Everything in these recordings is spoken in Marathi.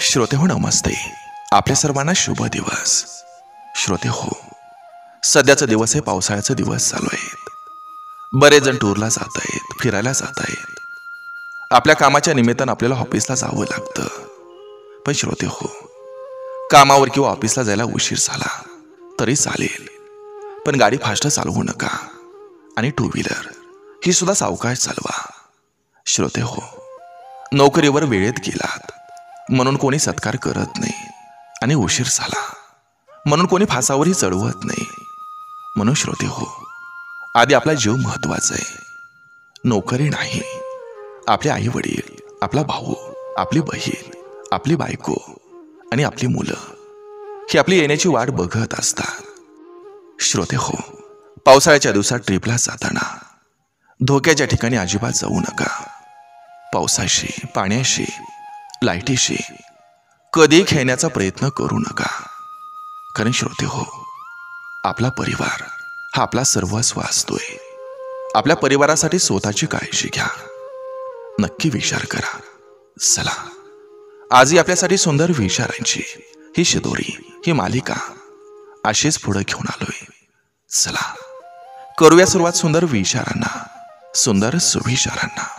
श्रोते हो नमस्ते. आपल्या सर्वांना शुभ दिवस. श्रोते हो, सध्याचा दिवस हे पावसाळ्याचा दिवस चालू आहेत. बरेच जण टूरला जात आहेत, फिरायला जात आहेत. आपल्या कामाच्या निमित्तानं आपल्याला ऑफिसला जावं लागतं. पण श्रोते हो, कामावर किंवा ऑफिसला जायला उशीर झाला तरी चालेल, पण गाडी फास्ट चालवू नका आणि टू व्हीलर ही सुद्धा सावकाश चालवा. श्रोते हो, नोकरीवर वेळेत गेलात म्हणून कोणी सत्कार करत नाही आणि उशीर झाला म्हणून कोणी फासावरही चढवत नाही. म्हणून श्रोते हो, आधी आपला जीव महत्वाचा आहे, नोकरी नाही. आपले आई वडील, आपला भाऊ, आपली बहीण, आपली बायको आणि आपली मुलं ही आपली येण्याची वाट बघत असतात. श्रोते हो, पावसाळ्याच्या दिवसात ट्रिपला जाताना धोक्याच्या ठिकाणी अजिबात जाऊ नका. पावसाशी, पाण्याशी, लाईटीशी कधी खेळण्याचा प्रयत्न करू नका. कारण श्रोते हो, आपला परिवार हा आपला सर्वस्व असतोय. आपल्या परिवारासाठी स्वतःची काळजी घ्या. नक्की विचार करा. चला, आजही आपल्यासाठी सुंदर विचारांची ही शिदोरी, ही मालिका अशीच पुढे घेऊन आलोय. चला, करूया सुरुवात सुंदर विचारांना, सुंदर सुविचारांना.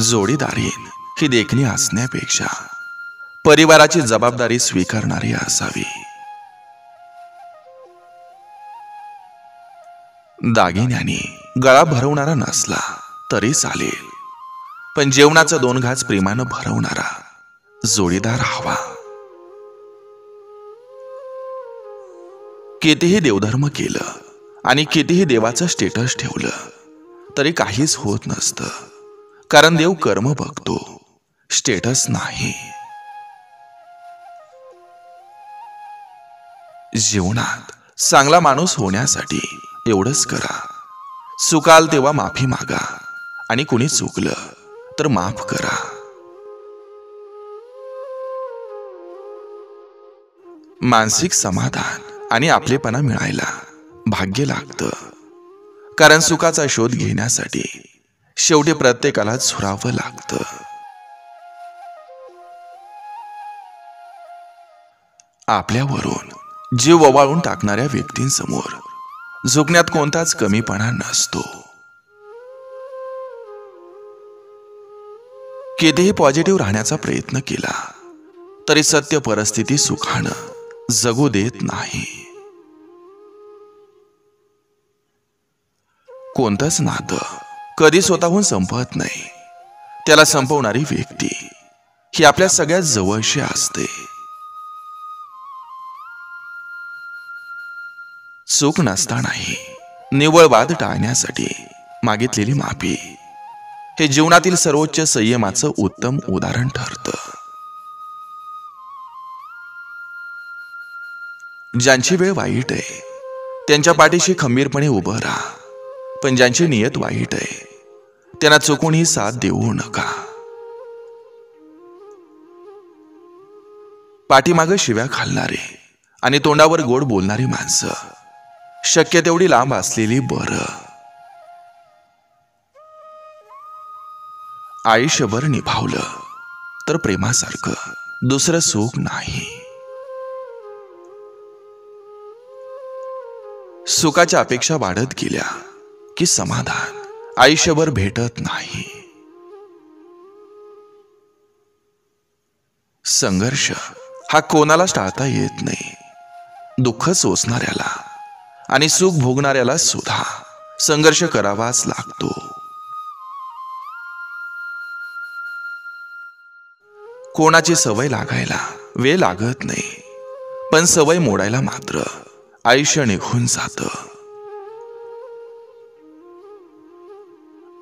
जोडीदारीन ही देखणी असण्यापेक्षा परिवाराची जबाबदारी स्वीकारणारी असावी. दागिन्याने गळा भरवणारा नसला तरी चालेल, पण जेवणाचं 2 घास प्रेमानं भरवणारा जोडीदार हवा. कितीही देवधर्म केलं आणि कितीही देवाचं स्टेटस ठेवलं तरी काहीच होत नसतं. कारण देव कर्म बघतो, स्टेटस नाही. जीवनात चांगला माणूस होण्यासाठी एवढंच करा, चुकाल तेव्हा माफी मागा आणि कुणी चुकलं तर माफ करा. मानसिक समाधान आणि आपलेपणा मिळायला भाग्य लागतं. कारण सुखाचा शोध घेण्यासाठी शेवटी प्रत्येकाला झुरावं लागतं. आपल्यावरून जीव ओवाळून टाकणाऱ्या व्यक्तींसमोर झुकण्यात कोणताच कमीपणा नसतो. कितीही पॉझिटिव्ह राहण्याचा प्रयत्न केला तरी सत्य परिस्थिती सुखानं जगू देत नाही. कोणतंच नातं कधी स्वतःहून संपत नाही. त्याला संपवणारी व्यक्ती ही आपल्या सगळ्यात जवळची असते. चूक नसतानाही निव्वळ वाद टाळण्यासाठी मागितलेली माफी हे जीवनातील सर्वोच्च संयमाचं उत्तम उदाहरण ठरतं. ज्यांची वेळ वाईट आहे त्यांच्या पाठीशी खंबीरपणे उभं राहा, पण ज्यांची नियत वाईट आहे त्यांना चुकूनही साथ देऊ नका. पाठीमागं शिव्या घालणारे आणि तोंडावर गोड बोलणारी माणसं शक्य तेवढी लांब असलेली बरं. आयुष्यभर निभावलं तर प्रेमासारखं दुसरं सुख नाही. सुखाच्या अपेक्षा वाढत गेल्या की समाधान आयुष्यभर भेटत नाही. संघर्ष हा कोणालाच टाळता येत नाही. दुःख सोसणाऱ्याला आणि सुख भोगणाऱ्याला सुद्धा संघर्ष करावाच लागतो. कोणाची सवय लागायला वेळ लागत नाही, पण सवय मोडायला मात्र आयुष्य निघून जातं.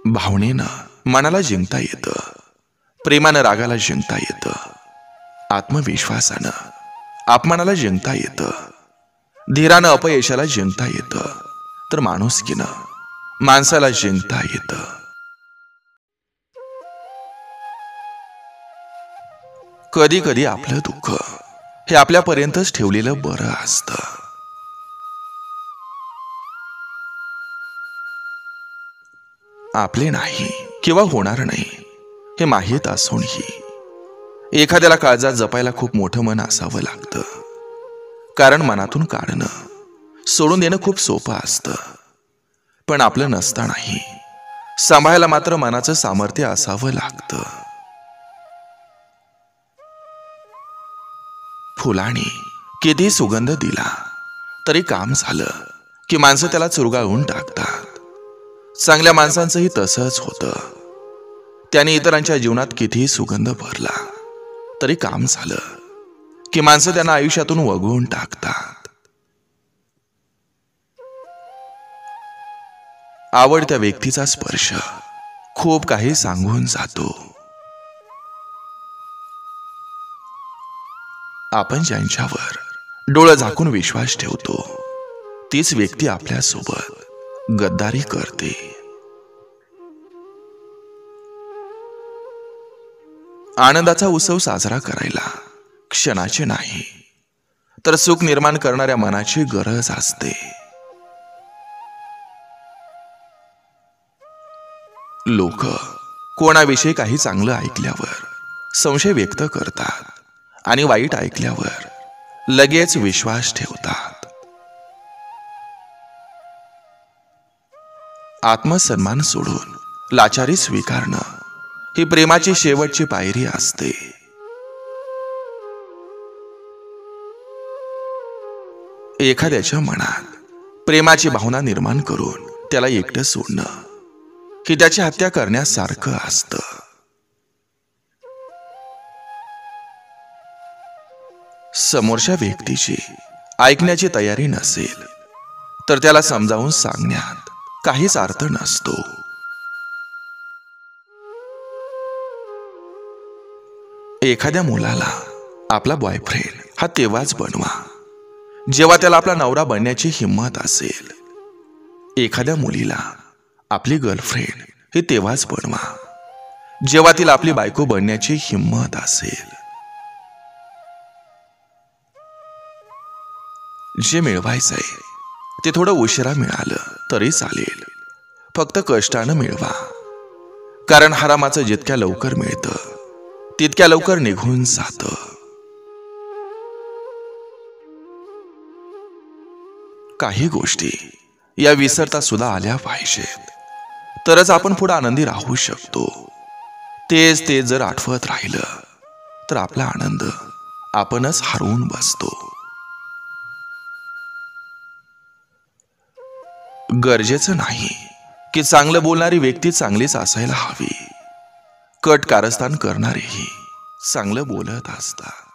भावनेनं मनाला जिंकता येतं, प्रेमानं रागाला जिंकता येतं, आत्मविश्वासानं अपमानाला जिंकता येतं, धीरानं अपयशाला जिंकता येतं, तर माणुसकीनं माणसाला जिंकता येतं. कधी कधी आपलं दुःख हे आपल्यापर्यंतच ठेवलेलं बरं असतं. आपले नाही किंवा होणार नाही हे माहीत असूनही एखाद्याला काळजात जपायला खूप मोठं मन असावं लागतं. कारण मनातून काढणं, सोडून देणं खूप सोपं असतं. पण आपलं नसतानाही सांभाळायला मात्र मनाचं सामर्थ्य असावं लागतं. फुलाने किती सुगंध दिला तरी काम झालं की माणसं त्याला चुरगाळून टाकतात. चांगल्या माणसांचंही तसंच होतं. त्याने इतरांच्या जीवनात कितीही सुगंध भरला तरी काम झालं की माणसं त्यांना आयुष्यातून वगळून टाकतात. आवडत्या व्यक्तीचा स्पर्श खूप काही सांगून जातो. आपण ज्यांच्यावर डोळं झाकून विश्वास ठेवतो तीच व्यक्ती आपल्यासोबत गद्दारी करते. आनंदाचा उत्सव साजरा करायला क्षणाची नाही तर सुख निर्माण करणाऱ्या मनाची गरज असते. लोक कोणाविषयी काही चांगलं ऐकल्यावर संशय व्यक्त करतात आणि वाईट ऐकल्यावर लगेच विश्वास ठेवतात. आत्मसन्मान सोडून लाचारी स्वीकारणं ही प्रेमाची शेवटची पायरी असते. एखाद्याच्या मनात प्रेमाची भावना निर्माण करून त्याला एकटं सोडणं ही त्याची हत्या करण्यासारखं असतं. समोरच्या व्यक्तीची ऐकण्याची तयारी नसेल तर त्याला समजावून सांगण्यात काहीच अर्थ नसतो. एखाद्या मुलाला आपला बॉयफ्रेंड हा तेव्हाच बनवा जेव्हा त्याला आपला नवरा बनण्याची हिंमत असेल. एखाद्या मुलीला आपली गर्लफ्रेंड ही तेव्हाच बनवा जेव्हा तिला आपली बायको बनण्याची हिंमत असेल. जे मिळवायचंय ते थोडं उशिरा मिळालं तरी चालेल, फक्त कष्टानं मिळवा. कारण हरामाचं जितक्या लवकर मिळतं तितक्या लवकर निघून जातं. काही गोष्टी या विसरता सुद्धा आल्या पाहिजेत तरच आपण पुढे आनंदी राहू शकतो. तेच ते जर आठवत राहिलं तर आपला आनंद आपणच हरवून बसतो. गरजेचं नाही की चांगलं बोलणारी व्यक्ती चांगलीच असायला हवी. कट कारस्थान करणारेही चांगलं बोलत असतात.